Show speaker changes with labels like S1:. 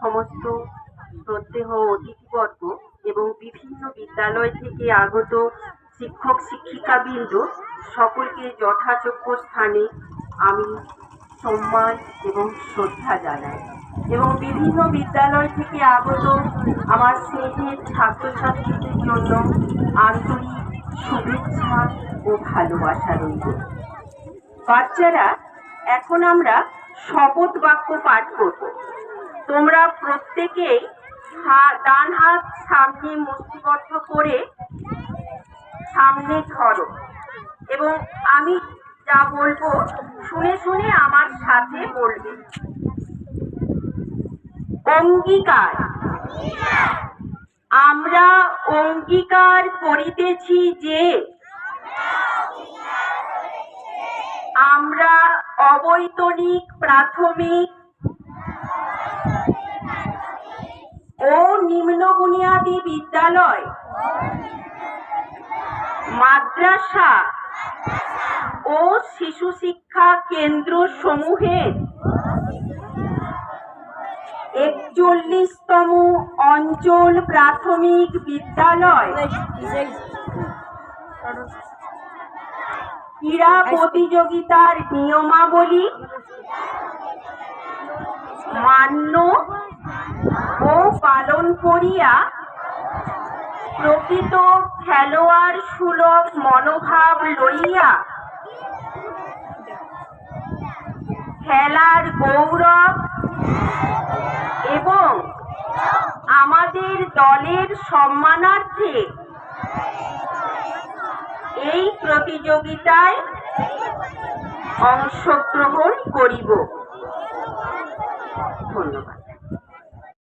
S1: সমস্ত শ্রদ্ধেয় অতিথিবর্গ এবং বিভিন্ন বিদ্যালয় থেকে আগত শিক্ষক শিক্ষিকাবৃন্দ সকলকে যথাযোগ্য স্থানে আমি সম্মান এবং শ্রদ্ধা জানাই এবং বিভিন্ন বিদ্যালয় থেকে আগত আমার স্নেহের ছাত্রছাত্রীদের জন্য আন্তরিক শুভেচ্ছা ও ভালোবাসা রইল। বাচ্চারা, এখন আমরা শপথ বাক্য পাঠ করব। তোমরা প্রত্যেকেই ডান হাত সামনে মুষ্টিবদ্ধ করে সামনে ধরো এবং আমি যা বলবো শুনে শুনে আমার সাথে বলবে। অঙ্গীকার। আমরা অঙ্গীকার করিতেছি যে আমরা অবৈতনিক প্রাথমিক ও নিম্ন বুনিয়াদী বিদ্যালয়, মাদ্রাসা ও শিশু শিক্ষা কেন্দ্র সমূহের ৪১তম অঞ্চল প্রাথমিক বিদ্যালয় ক্রীড়া প্রতিযোগিতার নিয়মাবলী মান্য ও পালন করিয়া প্রকৃত খেলোয়াড় সুলভ মনোভাব লইয়া খেলার গৌরব এবং আমাদের দলের সম্মানার্থে এই প্রতিযোগিতায় অংশগ্রহণ করিব। ধন্যবাদ।